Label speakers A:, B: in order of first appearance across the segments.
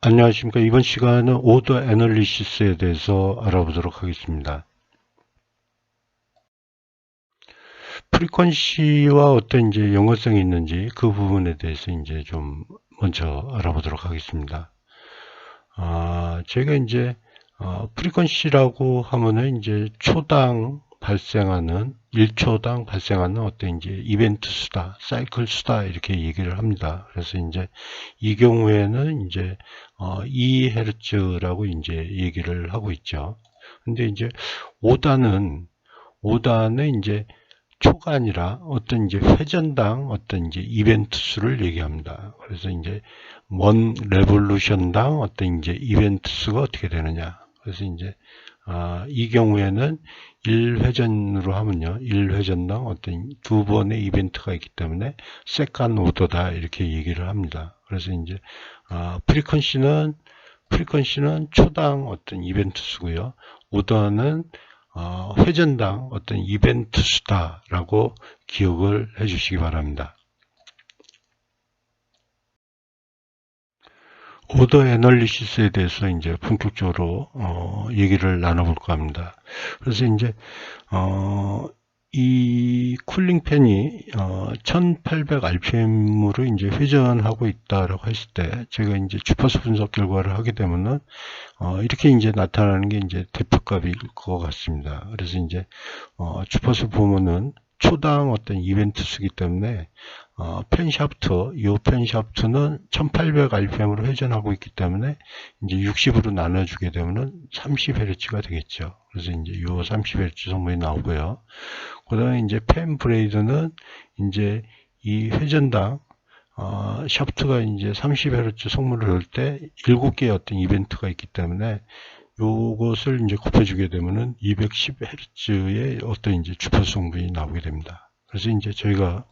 A: 안녕하십니까. 이번 시간은 오더 애널리시스에 대해서 알아보도록 하겠습니다. 프리퀀시와 어떤 이제 연관성이 있는지 그 부분에 대해서 이제 좀 먼저 알아보도록 하겠습니다. 제가 이제 프리퀀시라고 하면은 이제 초당 발생하는 1초당 발생하는 어떤 이제 이벤트 수다, 사이클 수다 이렇게 얘기를 합니다. 그래서 이제 이 경우에는 이제 2Hz라고 이제 얘기를 하고 있죠. 근데 이제 5단은 이제 초가 아니라 어떤 이제 회전당 어떤 이제 이벤트 수를 얘기합니다. 그래서 이제 원 레볼루션당 어떤 이제 이벤트 수가 어떻게 되느냐. 그래서 이제 이 경우에는 1회전으로 하면요. 1회전당 어떤 두 번의 이벤트가 있기 때문에 세컨 오더다 이렇게 얘기를 합니다. 그래서 이제 프리퀀시는 초당 어떤 이벤트 수고요. 오더는 회전당 어떤 이벤트 수다라고 기억을 해주시기 바랍니다. 오더 애널리시스에 대해서 이제 본격적으로 얘기를 나눠볼까 합니다. 그래서 이제 이 쿨링팬이 1800rpm으로 이제 회전하고 있다라고 했을 때 제가 이제 주파수 분석 결과를 하게 되면은 이렇게 이제 나타나는 게 이제 대표값일 것 같습니다. 그래서 이제 주파수 보면은 초당 어떤 이벤트 수기 때문에 펜 샤프트는 1800rpm으로 회전하고 있기 때문에 이제 60으로 나눠주게 되면은 30Hz가 되겠죠. 그래서 이제 요 30Hz 성분이 나오고요. 그 다음에 이제 펜 브레이드는 이제 이 회전당 샤프트가 이제 30Hz 성분을 넣을 때 7개의 어떤 이벤트가 있기 때문에 요것을 이제 곱해주게 되면은 210Hz의 어떤 이제 주파수 성분이 나오게 됩니다. 그래서 이제 저희가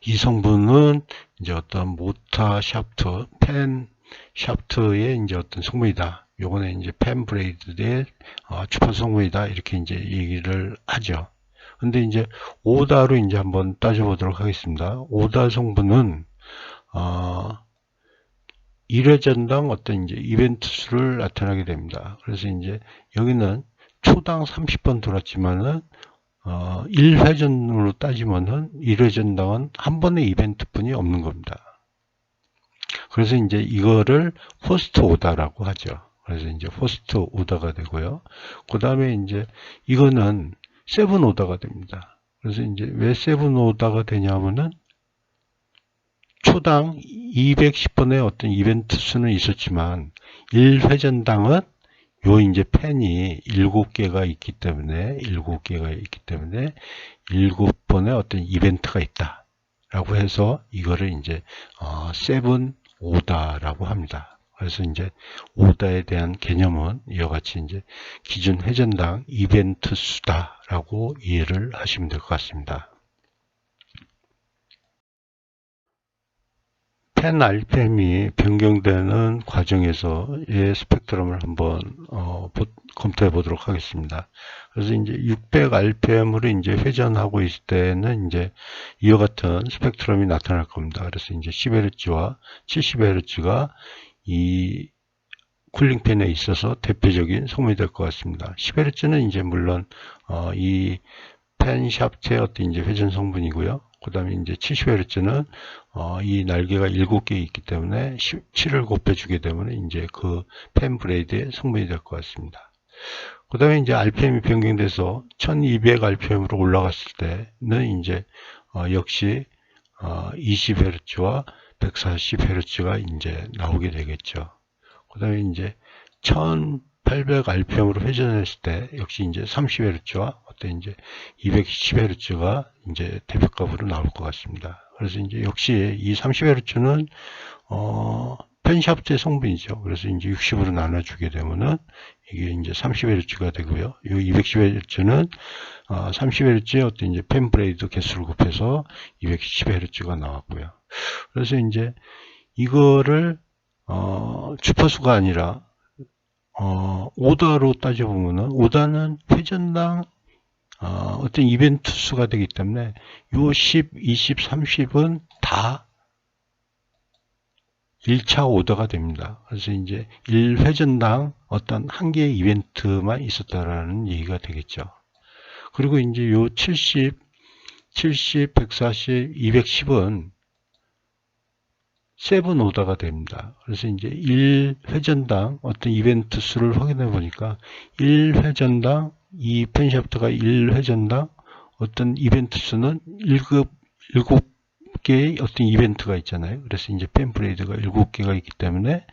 A: 이 성분은 이제 어떤 모터 샤프트, 펜 샤프트의 이제 어떤 성분이다. 요거는 이제 펜 브레이드의 주파수 성분이다. 이렇게 이제 얘기를 하죠. 근데 이제 오다로 이제 한번 따져보도록 하겠습니다. 오다 성분은 1회전당 어떤 이제 이벤트 수를 나타나게 됩니다. 그래서 이제 여기는 초당 30번 돌았지만은 1회전으로 따지면은 1회전당은 한 번의 이벤트뿐이 없는 겁니다. 그래서 이제 이거를 포스트 오다라고 하죠. 그래서 이제 포스트 오다가 되고요. 그 다음에 이제 이거는 세븐 오다가 됩니다. 그래서 이제 왜 세븐 오다가 되냐면은 초당 210번의 어떤 이벤트 수는 있었지만 1회전당은 요 이제 펜이 7개가 있기 때문에 7번의 어떤 이벤트가 있다 라고 해서 이거를 이제 세븐 오다라고 합니다. 그래서 이제 오다에 대한 개념은 이와 같이 이제 기준 회전당 이벤트 수다라고 이해를 하시면 될 것 같습니다. 펜 RPM이 변경되는 과정에서의 스펙트럼을 한번 검토해 보도록 하겠습니다. 그래서 이제 600rpm으로 이제 회전하고 있을 때는 이제 이와 같은 스펙트럼이 나타날 겁니다. 그래서 이제 10Hz와 70Hz가 이 쿨링팬에 있어서 대표적인 성분이 될 것 같습니다. 10Hz는 이제 물론 이 펜 샤프트의 어떤 이제 회전 성분이고요. 그 다음에 이제 70Hz는 이 날개가 7개 있기 때문에 7을 곱해주게 되면 이제 그 펜 브레이드의 성분이 될 것 같습니다. 그 다음에 이제 RPM이 변경돼서 1200rpm으로 올라갔을 때는 이제 역시 20Hz와 140Hz가 이제 나오게 되겠죠. 그 다음에 이제 1800rpm으로 회전했을 때 역시 이제 30Hz와 어떤 이제 210Hz가 이제 대표값으로 나올 것 같습니다. 그래서 이제 역시 이 30Hz는 펜샤프트의 성분이죠. 그래서 이제 60으로 나눠주게 되면은 이게 이제 30Hz가 되고요. 이 210Hz는 30Hz의 어떤 이제 펜 브레이드 개수를 곱해서 210Hz가 나왔고요. 그래서 이제 이거를 주파수가 아니라 오다로 따져보면은 오다는 회전당 어떤 이벤트 수가 되기 때문에 요 10, 20, 30은 다 1차 오더가 됩니다. 그래서 이제 1회전당 어떤 한 개의 이벤트만 있었다라는 얘기가 되겠죠. 그리고 이제 요 70, 140, 210은 세븐 오더가 됩니다. 그래서 이제 1회전당 어떤 이벤트 수를 확인해 보니까 1회전당 이 펜샤프트가 1회전당 어떤 이벤트 수는 7개의 어떤 이벤트가 있잖아요. 그래서 이제 펜 브레이드가 7개가 있기 때문에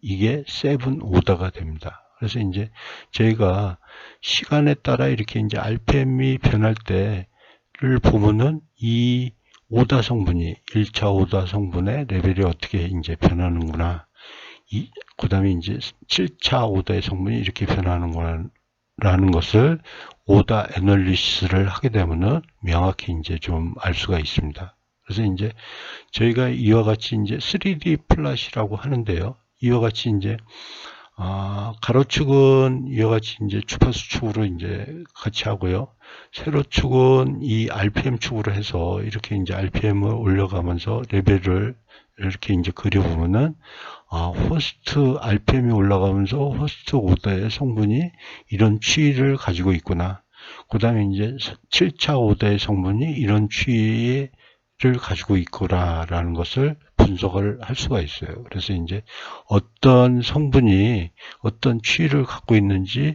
A: 이게 세븐 오더가 됩니다. 그래서 이제 저희가 시간에 따라 이렇게 이제 RPM이 변할 때를 보면은 이 오다 성분이 1차 오다 성분의 레벨이 어떻게 이제 변하는구나. 그 다음에 이제 7차 오다의 성분이 이렇게 변하는구나 라는 것을 오다 애널리시스를 하게 되면은 명확히 이제 좀 알 수가 있습니다. 그래서 이제 저희가 이와 같이 이제 3D 플랫이라고 하는데요. 이와 같이 이제 가로축은 이와 같이 이제 주파수 축으로 이제 같이 하고요. 세로축은 이 RPM 축으로 해서 이렇게 이제 RPM을 올려가면서 레벨을 이렇게 이제 그려보면은 호스트 RPM이 올라가면서 호스트 오더의 성분이 이런 추이를 가지고 있구나. 그 다음에 이제 7차 오더의 성분이 이런 추이를 가지고 있구나라는 것을 분석을 할 수가 있어요. 그래서 이제 어떤 성분이 어떤 추이를 갖고 있는지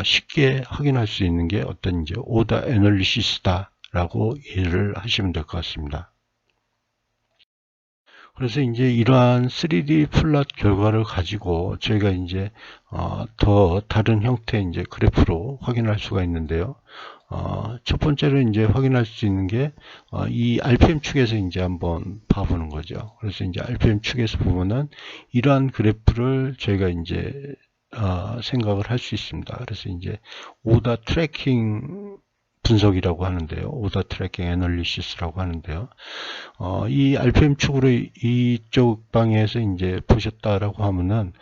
A: 쉽게 확인할 수 있는 게 어떤 이제 오더 애널리시스다라고 이해를 하시면 될 것 같습니다. 그래서 이제 이러한 3D 플랫 결과를 가지고 저희가 이제 더 다른 형태의 이제 그래프로 확인할 수가 있는데요. 첫 번째로 이제 확인할 수 있는 게 이 RPM 축에서 이제 한번 봐보는 거죠. 그래서 이제 RPM 축에서 보면은 이러한 그래프를 저희가 이제 생각을 할 수 있습니다. 그래서 이제 오더 트래킹 분석이라고 하는데요. 오더 트래킹 애널리시스라고 하는데요. 이 RPM 축으로 이쪽 방에서 이제 보셨다라고 하면은,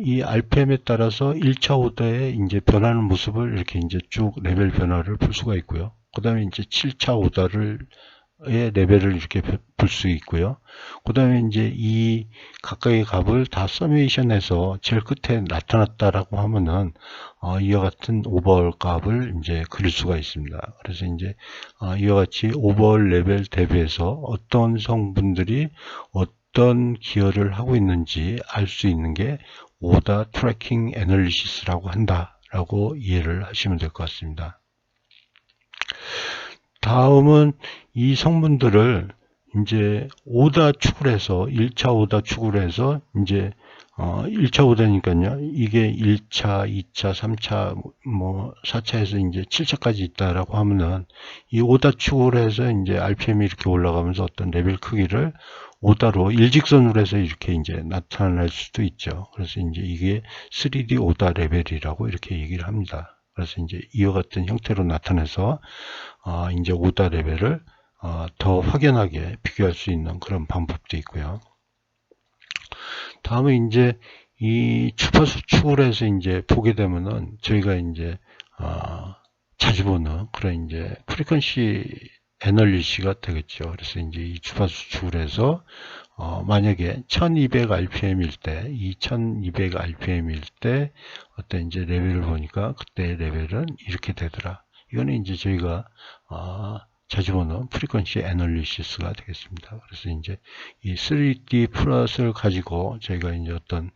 A: 이 RPM에 따라서 1차 오더에 이제 변하는 모습을 이렇게 이제 쭉 레벨 변화를 볼 수가 있고요. 그 다음에 이제 7차 오더를 의 레벨을 이렇게 볼 수 있고요. 그 다음에 이제 이 각각의 값을 다 서메이션해서 제일 끝에 나타났다라고 하면은 이와 같은 오버올 값을 이제 그릴 수가 있습니다. 그래서 이제 이와 같이 오버올 레벨 대비해서 어떤 성분들이 어떤 기여를 하고 있는지 알 수 있는 게 오더 트래킹 애널리시스라고 한다라고 이해를 하시면 될 것 같습니다. 다음은 이 성분들을 이제 오다 축을 해서 1차 오다 축을 해서 이제 1차 오다니까요. 이게 1차, 2차, 3차, 뭐 4차에서 이제 7차까지 있다라고 하면은 이 오다 축을 해서 이제 RPM이 이렇게 올라가면서 어떤 레벨 크기를 오다로 일직선으로 해서 이렇게 이제 나타낼 수도 있죠. 그래서 이제 이게 3D 오다 레벨이라고 이렇게 얘기를 합니다. 그래서 이제 이와 같은 형태로 나타내서 이제 오다 레벨을 더 확연하게 비교할 수 있는 그런 방법도 있고요. 다음에 이제 이 주파수 축을 해서 이제 보게 되면은 저희가 이제 자주 보는 그런 이제 프리퀀시 애널리시가 되겠죠. 그래서 이제 이 주파수 축을 해서 만약에 1200rpm일 때, 2200rpm일 때 어떤 이제 레벨을 보니까 그때 레벨은 이렇게 되더라. 이거는 이제 저희가 자주 보는 프리퀀시 애널리시스가 되겠습니다. 그래서 이제 이 3D 플랫을 가지고 저희가 이제 어떤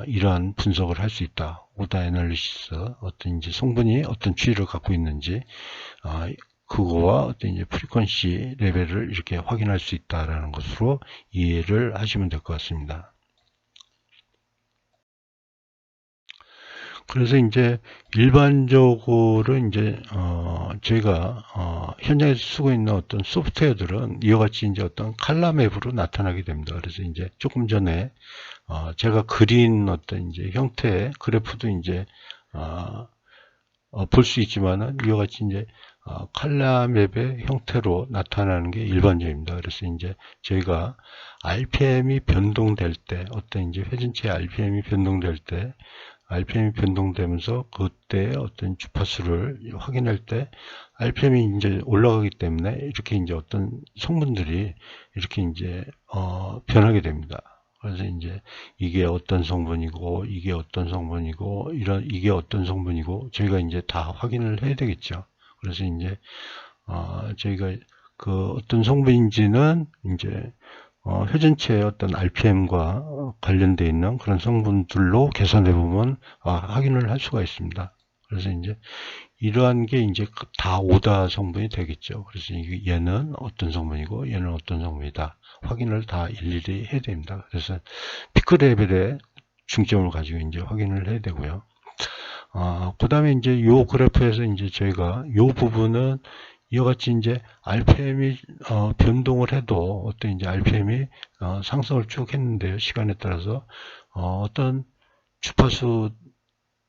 A: 이러한 분석을 할 수 있다. 오다 애널리시스, 어떤 이제 성분이 어떤 추이를 갖고 있는지 그거와 어떤 이제 프리퀀시 레벨을 이렇게 확인할 수 있다라는 것으로 이해를 하시면 될 것 같습니다. 그래서 이제 일반적으로 이제 저희가 현장에서 쓰고 있는 어떤 소프트웨어들은 이와 같이 이제 어떤 칼럼 앱으로 나타나게 됩니다. 그래서 이제 조금 전에 제가 그린 어떤 이제 형태의 그래프도 이제 볼 수 있지만은 이와 같이 이제 칼럼 맵의 형태로 나타나는 게 일반적입니다. 그래서 이제 저희가 RPM이 변동될 때, 어떤 이제 회전체 RPM이 변동될 때, RPM이 변동되면서 그때 어떤 주파수를 확인할 때 RPM이 이제 올라가기 때문에 이렇게 이제 어떤 성분들이 이렇게 이제 변하게 됩니다. 그래서 이제 이게 어떤 성분이고 이게 어떤 성분이고 이게 어떤 성분이고 저희가 이제 다 확인을 해야 되겠죠. 그래서 이제 저희가 그 어떤 성분인지는 이제 회전체의 어떤 RPM과 관련되어 있는 그런 성분들로 계산해 보면 확인을 할 수가 있습니다. 그래서 이제 이러한 게 이제 다 오다 성분이 되겠죠. 그래서 얘는 어떤 성분이고 얘는 어떤 성분이다. 확인을 다 일일이 해야 됩니다. 그래서 피크 레벨에 중점을 가지고 이제 확인을 해야 되고요. 그 다음에 이제 요 그래프에서 이제 저희가 요 부분은 이와 같이 이제 RPM이 변동을 해도 어떤 이제 RPM이 상승을 쭉 했는데요. 시간에 따라서 어떤 주파수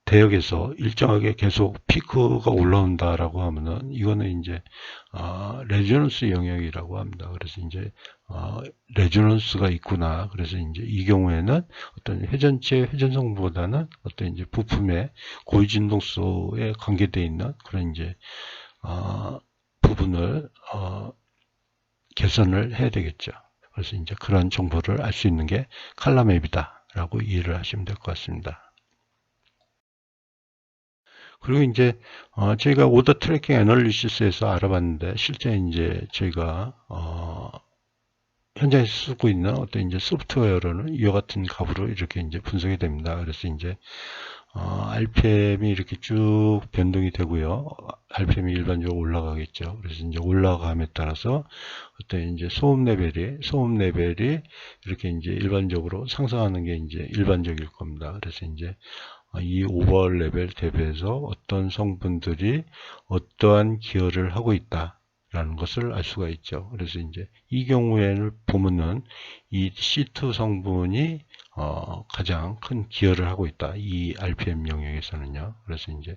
A: 대역에서 일정하게 계속 피크가 올라온다라고 하면은 이거는 이제 레조넌스 영역이라고 합니다. 그래서 이제 레조넌스가 있구나. 그래서 이제 이 경우에는 어떤 회전체 회전성보다는 어떤 이제 부품의 고위 진동수에 관계되어 있는 그런 이제 부분을 개선을 해야 되겠죠. 그래서 이제 그런 정보를 알 수 있는 게 칼라맵이다라고 이해를 하시면 될 것 같습니다. 그리고 이제 저희가 오더 트래킹 애널리시스에서 알아봤는데 실제 이제 저희가 현장에서 쓰고 있는 어떤 이제 소프트웨어로는 이와 같은 값으로 이렇게 이제 분석이 됩니다. 그래서 이제 RPM이 이렇게 쭉 변동이 되고요. RPM이 일반적으로 올라가겠죠. 그래서 이제 올라감에 따라서 어떤 이제 소음 레벨이 이렇게 이제 일반적으로 상승하는 게 이제 일반적일 겁니다. 그래서 이제 이 오버 레벨 대비해서 어떤 성분들이 어떠한 기여를 하고 있다라는 것을 알 수가 있죠. 그래서 이제 이 경우에는 보면은 이 C2 성분이 가장 큰 기여를 하고 있다. 이 RPM 영역에서는요. 그래서 이제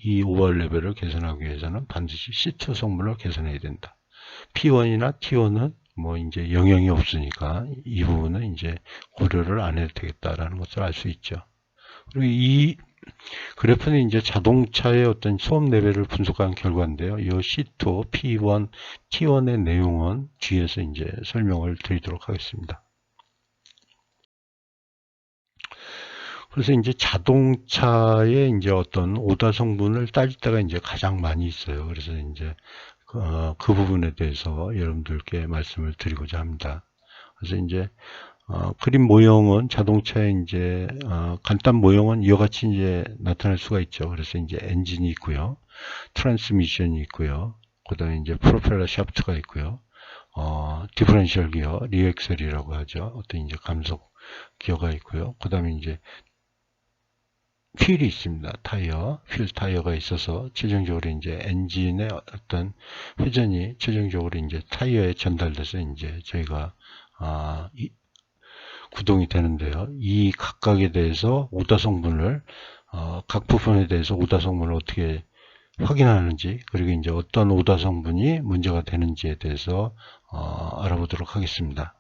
A: 이 오버 레벨을 개선하기 위해서는 반드시 C2 성분을 개선해야 된다. P1이나 T1은 뭐 이제 영향이 없으니까 이 부분은 이제 고려를 안 해도 되겠다라는 것을 알 수 있죠. 그리고 이 그래프는 이제 자동차의 어떤 소음 레벨을 분석한 결과인데요. 이 C2, P1, T1의 내용은 뒤에서 이제 설명을 드리도록 하겠습니다. 그래서 이제 자동차의 이제 어떤 오다 성분을 따질 때가 이제 가장 많이 있어요. 그래서 이제 그 부분에 대해서 여러분들께 말씀을 드리고자 합니다. 그래서 이제 그림 모형은 자동차의 이제 간단 모형은 이와 같이 이제 나타날 수가 있죠. 그래서 이제 엔진이 있고요, 트랜스미션이 있고요, 그다음에 이제 프로펠러 샤프트가 있고요, 디퍼런셜 기어, 리액셀이라고 하죠. 어떤 이제 감속 기어가 있고요. 그다음에 이제 휠이 있습니다. 휠 타이어가 있어서 최종적으로 이제 엔진의 어떤 회전이 최종적으로 이제 타이어에 전달돼서 이제 저희가 구동이 되는데요. 이 각각에 대해서 오다 성분을 각 부분에 대해서 오다 성분을 어떻게 확인하는지, 그리고 이제 어떤 오다 성분이 문제가 되는지에 대해서 알아보도록 하겠습니다.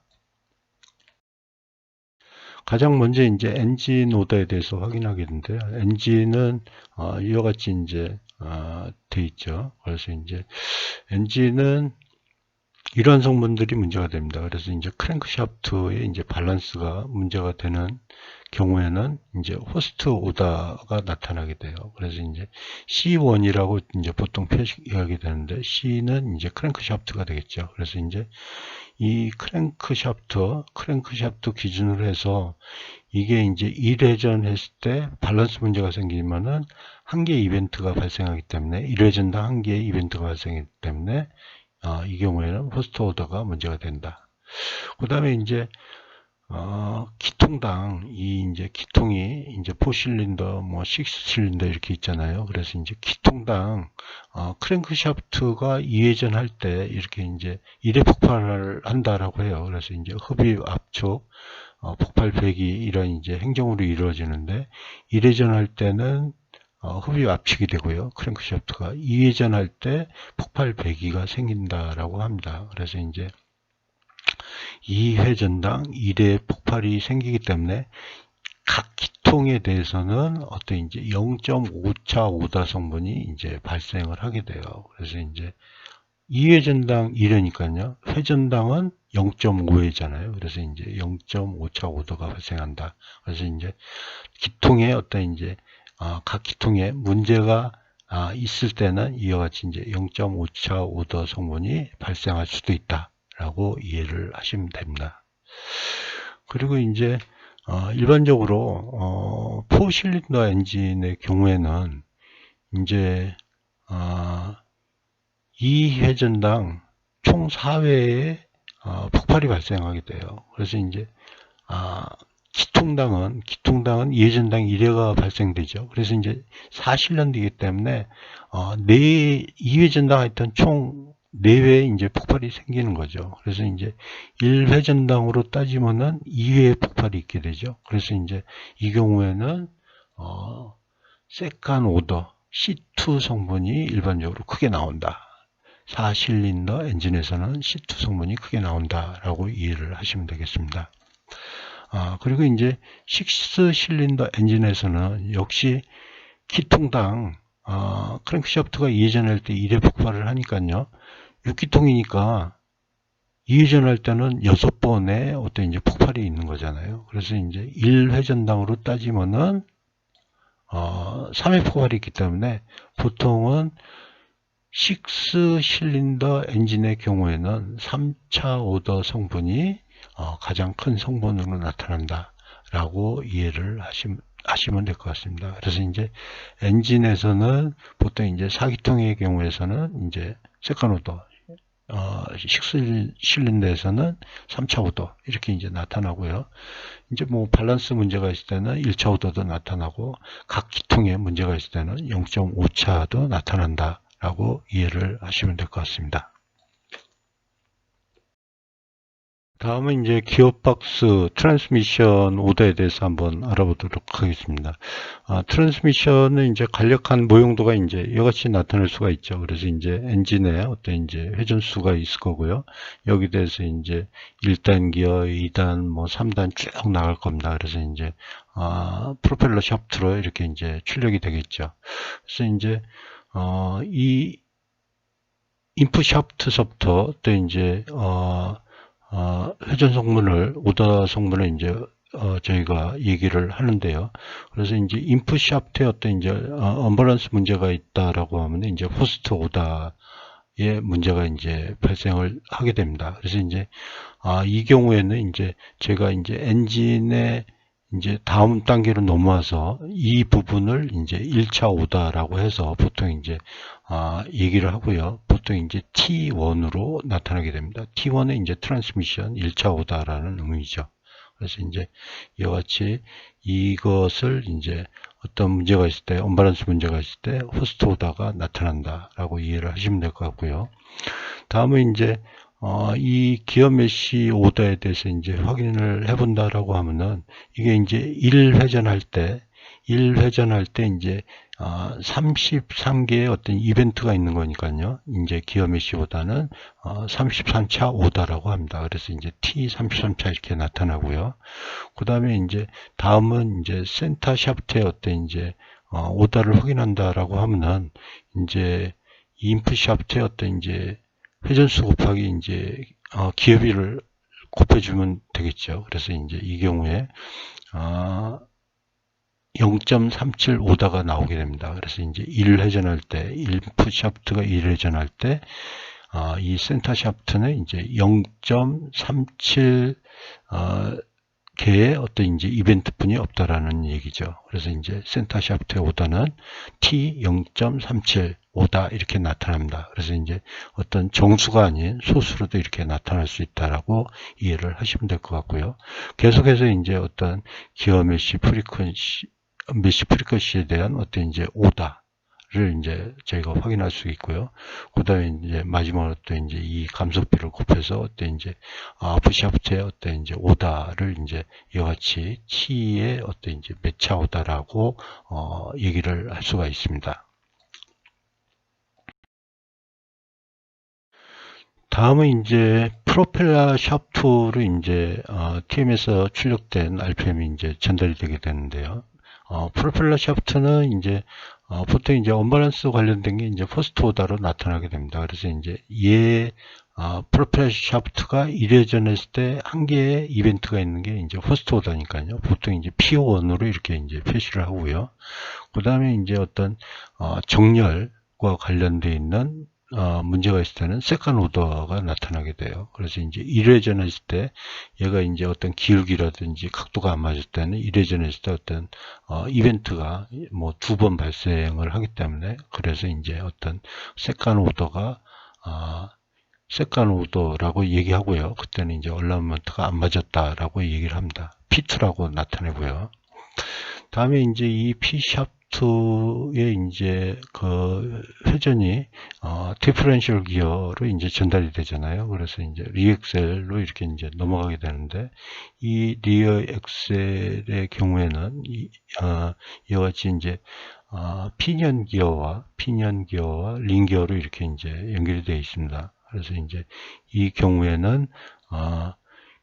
A: 가장 먼저 이제 엔진 오다에 대해서 확인하겠는데요. 엔진은 이와 같이 이제 돼 있죠. 그래서 이제 엔진은 이런 성분들이 문제가 됩니다. 그래서 이제 크랭크샤프트의 이제 밸런스가 문제가 되는 경우에는 이제 호스트 오다가 나타나게 돼요. 그래서 이제 C1이라고 이제 보통 표시하게 되는데 C는 이제 크랭크샤프트가 되겠죠. 그래서 이제 이 크랭크샤프트 기준으로 해서 이게 이제 1회전 했을 때 밸런스 문제가 생기면은 한 개의 이벤트가 발생하기 때문에 1회전당 한 개의 이벤트가 발생하기 때문에 이 경우에는 호스트 오더가 문제가 된다. 그 다음에 이제 기통당 이제 기통이 이제 4실린더 뭐 6실린더 이렇게 있잖아요. 그래서 이제 기통당 크랭크샤프트가 2회전 할 때 이렇게 이제 1회 폭발을 한다라고 해요. 그래서 이제 흡입 압축 폭발 배기 이런 이제 행정으로 이루어지는데 1회전 할 때는 흡입 압축이 되고요. 크랭크샤프트가 2회전 할 때 폭발 배기가 생긴다라고 합니다. 그래서 이제 2회전당 1회 폭발이 생기기 때문에 각 기통에 대해서는 어떤 이제 0.5차 오다 성분이 이제 발생을 하게 돼요. 그래서 이제 2회전당 1회니까요. 회전당은 0.5회잖아요. 그래서 이제 0.5차 오더가 발생한다. 그래서 이제 기통에 어떤 이제 각 기통에 문제가 있을 때는 이와 같이 이제 0.5차 오더 성분이 발생할 수도 있다라고 이해를 하시면 됩니다. 그리고 이제 일반적으로 4실린더 엔진의 경우에는 이제 2회전당 총 4회의 폭발이 발생하게 돼요. 그래서 이제 기통당은 2회전당 1회가 발생되죠. 그래서 이제 4실린더이기 때문에 2회전당 하여튼 총 4회의 이제 폭발이 생기는 거죠. 그래서 이제 1회전당으로 따지면은 2회의 폭발이 있게 되죠. 그래서 이제 이 경우에는 세컨 오더 C2 성분이 일반적으로 크게 나온다. 4실린더 엔진에서는 C2 성분이 크게 나온다라고 이해를 하시면 되겠습니다. 그리고 이제 6실린더 엔진에서는 역시 기통당 크랭크샤프트가 2회전할 때 1회 폭발을 하니까요. 6기통이니까 2회전할 때는 6번의 어떤 이제 폭발이 있는 거잖아요. 그래서 이제 1회전당으로 따지면은 3회 폭발이 있기 때문에 보통은 6실린더 엔진의 경우에는 3차 오더 성분이 가장 큰 성분으로 나타난다 라고 이해를 하시면 될 것 같습니다. 그래서 이제 엔진에서는 보통 이제 4기통의 경우에서는 이제 세컨 오더 6실린더에서는 3차 오더 이렇게 이제 나타나고요. 이제 뭐 밸런스 문제가 있을 때는 1차 오더도 나타나고 각 기통에 문제가 있을 때는 0.5차도 나타난다 라고 이해를 하시면 될 것 같습니다. 다음은 이제 기어박스 트랜스미션 오더에 대해서 한번 알아보도록 하겠습니다. 트랜스미션은 이제 간략한 모용도가 이제 이같이 나타날 수가 있죠. 그래서 이제 엔진에 어떤 이제 회전수가 있을 거고요. 여기 대해서 이제 1단 기어, 2단, 뭐 3단 쭉 나갈 겁니다. 그래서 이제 프로펠러 샤프트로 이렇게 이제 출력이 되겠죠. 그래서 이제 이 인풋 샤프트서부터 또 이제 회전 성분을 오더 성분을 이제 저희가 얘기를 하는데요. 그래서 이제 인풋 샤프트에 어떤 이제 언밸런스 문제가 있다라고 하면 이제 호스트 오다의 문제가 이제 발생을 하게 됩니다. 그래서 이제 이 경우에는 이제 제가 이제 엔진의 이제 다음 단계로 넘어와서 이 부분을 이제 1차 오다라고 해서 보통 이제 얘기를 하고요. 보통 이제 T1으로 나타나게 됩니다. T1은 이제 트랜스미션 1차 오다라는 의미죠. 그래서 이제 이와 같이 이것을 이제 어떤 문제가 있을 때, 언밸런스 문제가 있을 때 호스트 오다가 나타난다라고 이해를 하시면 될 것 같고요. 다음은 이제 이 기어 메쉬 오더에 대해서 이제 확인을 해본다라고 하면은 이게 이제 1회전할 때 이제 33개의 어떤 이벤트가 있는 거니까요. 이제 기어 메쉬 오다는 33차 오다라고 합니다. 그래서 이제 T33차 이렇게 나타나고요. 그 다음에 이제 다음은 이제 센터 샤프트의 어떤 이제 오다를 확인한다라고 하면은 이제 인풋 샤프트의 어떤 이제 회전수 곱하기 이제 기어비를 곱해주면 되겠죠. 그래서 이제 이 경우에 0.375다가 나오게 됩니다. 그래서 이제 1회전할 때, 인풋 샤프트가 1회전할 때, 이 센터 샤프트는 이제 0.37 개의 어떤 이제 이벤트뿐이 없다라는 얘기죠. 그래서 이제 센터 샤프트의 오다는 T 0.37 오다 이렇게 나타납니다. 그래서 이제 어떤 정수가 아닌 소수로도 이렇게 나타날 수 있다라고 이해를 하시면 될 것 같고요. 계속해서 이제 어떤 기어 메쉬 프리퀀시에 대한 어떤 이제 오다를 이제 저희가 확인할 수 있고요. 그 다음에 이제 마지막으로 또 이제 이 감속비를 곱해서 어떤 이제 아프샤프트의 어떤 이제 오다를 이제 이와 같이 T의 어떤 이제 몇 차 오다라고 얘기를 할 수가 있습니다. 다음은 이제 프로펠러 샤프트로 이제 TM에서 출력된 RPM이 이제 전달이 되게 되는데요. 프로펠러 샤프트는 이제 보통 이제 언밸런스 관련된 게 이제 퍼스트 오더로 나타나게 됩니다. 그래서 이제 프로펠러 샤프트가 이래전했을 때 한 개의 이벤트가 있는 게 이제 퍼스트 오더니까요. 보통 이제 PO1으로 이렇게 이제 표시를 하고요. 그 다음에 이제 어떤 정렬과 관련되어 있는 문제가 있을 때는 세컨 오더가 나타나게 돼요. 그래서 이제 1회전 했을 때 얘가 이제 어떤 기울기라든지 각도가 안 맞을 때는 1회전 했을 때 어떤 이벤트가 뭐 2번 발생을 하기 때문에 그래서 이제 어떤 세컨 오더가 세컨 오더라고 얘기하고요. 그때는 이제 얼라이먼트가 안 맞았다라고 얘기를 합니다. P2라고 나타내고요. 다음에 이제 이 P샤프트의 이제 그 회전이 디퍼런셜 기어로 이제 전달이 되잖아요. 그래서 이제 리엑셀로 이렇게 이제 넘어가게 되는데 이 리어 엑셀의 경우에는 이와 같이 이제 피니언 기어와 링 기어로 이렇게 이제 연결이 되어 있습니다. 그래서 이제 이 경우에는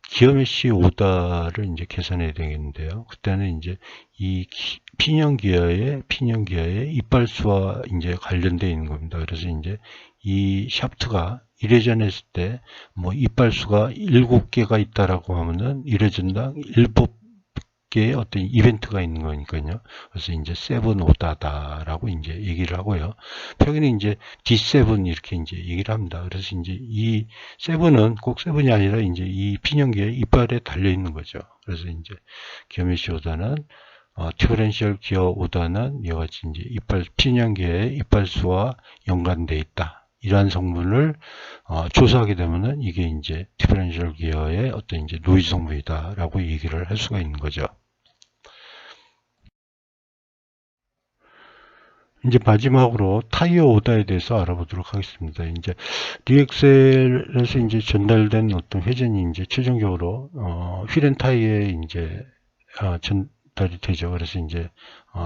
A: 기어 메쉬 오다를 이제 계산해야 되겠는데요. 그때는 이제 이 피니언 기어의 이빨수와 이제 관련되어 있는 겁니다. 그래서 이제 이 샤프트가 1회전 했을 때 뭐 이빨수가 7개가 있다라고 하면은 1회전당 7개의 어떤 이벤트가 있는 거니까요. 그래서 이제 7 오다다라고 이제 얘기를 하고요. 표기는 이제 D7 이렇게 이제 얘기를 합니다. 그래서 이제 이 7은 꼭 7이 아니라 이제 이 핀연기의 이빨에 달려 있는 거죠. 그래서 이제 기어메쉬 오다는 디퍼런셜 기어 오다는 이와 같이 이제 핀연기의 이빨수와 연관되어 있다. 이러한 성분을 조사하게 되면은 이게 이제 디퍼런셜 기어의 어떤 이제 노이즈 성분이다라고 얘기를 할 수가 있는 거죠. 이제 마지막으로 타이어 오다에 대해서 알아보도록 하겠습니다. 이제 리엑셀에서 이제 전달된 어떤 회전이 이제 최종적으로 휠앤 타이어에 이제 전달이 되죠. 그래서 이제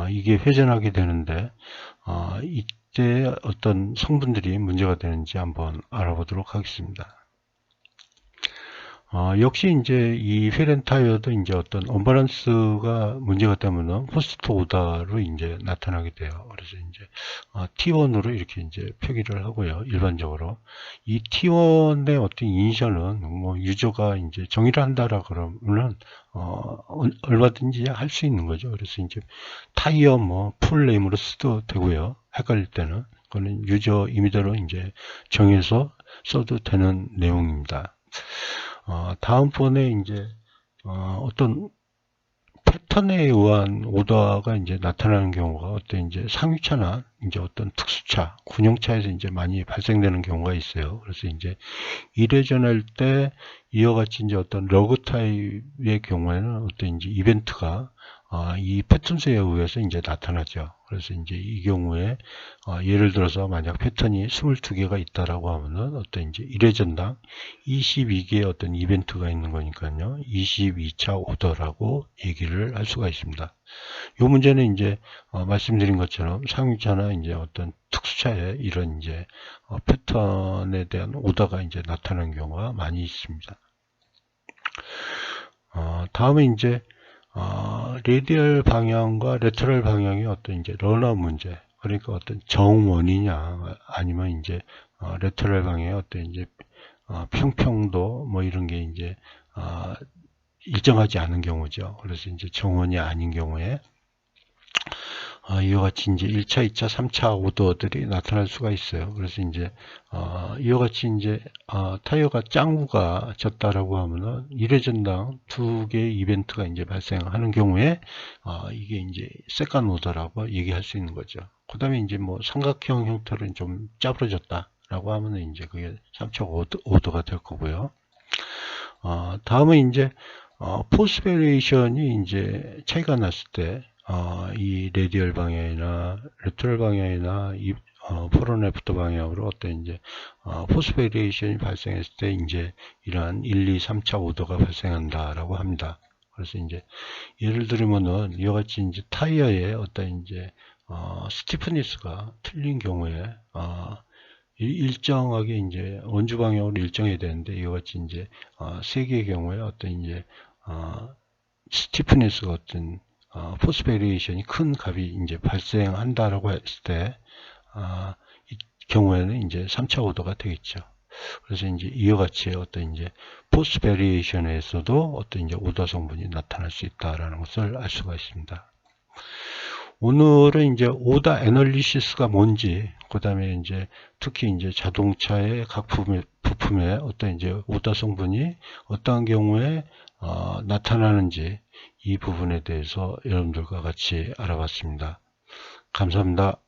A: 이게 회전하게 되는데 이때 어떤 성분들이 문제가 되는지 한번 알아보도록 하겠습니다. 역시 이제 이 휠앤 타이어도 이제 어떤 언밸런스가 문제가 되면은 포스트 오다로 이제 나타나게 돼요. 그래서 이제 T1으로 이렇게 이제 표기를 하고요. 일반적으로 이 T1의 어떤 이니셜은 뭐 유저가 이제 정의를 한다라 그러면은 얼마든지 할 수 있는 거죠. 그래서 이제 타이어 뭐 풀네임으로 써도 되고요. 헷갈릴 때는 그거는 유저 이미지로 이제 정해서 써도 되는 내용입니다. 다음번에 이제 어떤 패턴에 의한 오더가 이제 나타나는 경우가 어떤 이제 상위차나 이제 어떤 특수차, 군용차에서 이제 많이 발생되는 경우가 있어요. 그래서 이제 1회전 할 때 이와 같이 이제 어떤 러그 타입의 경우에는 어떤 이제 이벤트가 이 패턴수에 의해서 이제 나타나죠. 그래서 이제 이 경우에 예를 들어서 만약 패턴이 22개가 있다라고 하면은 어떤 이제 1회전당 22개의 어떤 이벤트가 있는 거니까요. 22차 오더라고 얘기를 할 수가 있습니다. 이 문제는 이제 말씀드린 것처럼 상위차나 이제 어떤 특수차에 이런 이제 패턴에 대한 오더가 이제 나타나는 경우가 많이 있습니다. 다음에 이제 레디얼 방향과 레터럴 방향의 어떤 이제 러너 문제, 그러니까 어떤 정원이냐 아니면 이제 레터럴 방향의 어떤 이제 평평도 뭐 이런 게 이제 일정하지 않은 경우죠. 그래서 이제 정원이 아닌 경우에 이와 같이 이제 1차, 2차, 3차 오더들이 나타날 수가 있어요. 그래서 이제 이와 같이 이제 타이어가 짱구가 졌다라고 하면은 1회전당 2개의 이벤트가 이제 발생하는 경우에 이게 이제 세컨 오더라고 얘기할 수 있는 거죠. 그 다음에 이제 뭐 삼각형 형태로 좀 짜부러졌다라고 하면은 이제 그게 3차 오더가 될 거고요. 다음은 이제 포스 베리에이션이 이제 차이가 났을 때 이 레디얼 방향이나 레터럴 방향이나 이 포론 애프터 방향으로 어떤 이제 포스 베리에이션이 발생했을 때 이제 이러한 1, 2, 3차 오더가 발생한다라고 합니다. 그래서 이제 예를 들면은 이와 같이 이제 타이어의 어떤 이제 스티프니스가 틀린 경우에 일정하게 이제 원주 방향으로 일정해야 되는데 이와 같이 이제 세 개의 경우에 어떤 이제 스티프니스가 어떤 포스 베리에이션이 큰 값이 이제 발생한다라고 했을 때, 이 경우에는 이제 3차 오더가 되겠죠. 그래서 이제 이와 같이 어떤 이제 포스 베리에이션에서도 어떤 이제 오더 성분이 나타날 수 있다라는 것을 알 수가 있습니다. 오늘은 이제 오더 애널리시스가 뭔지, 그 다음에 이제 특히 이제 자동차의 각 부품의 어떤 이제 오더 성분이 어떠한 경우에 나타나는지 이 부분에 대해서 여러분들과 같이 알아봤습니다. 감사합니다.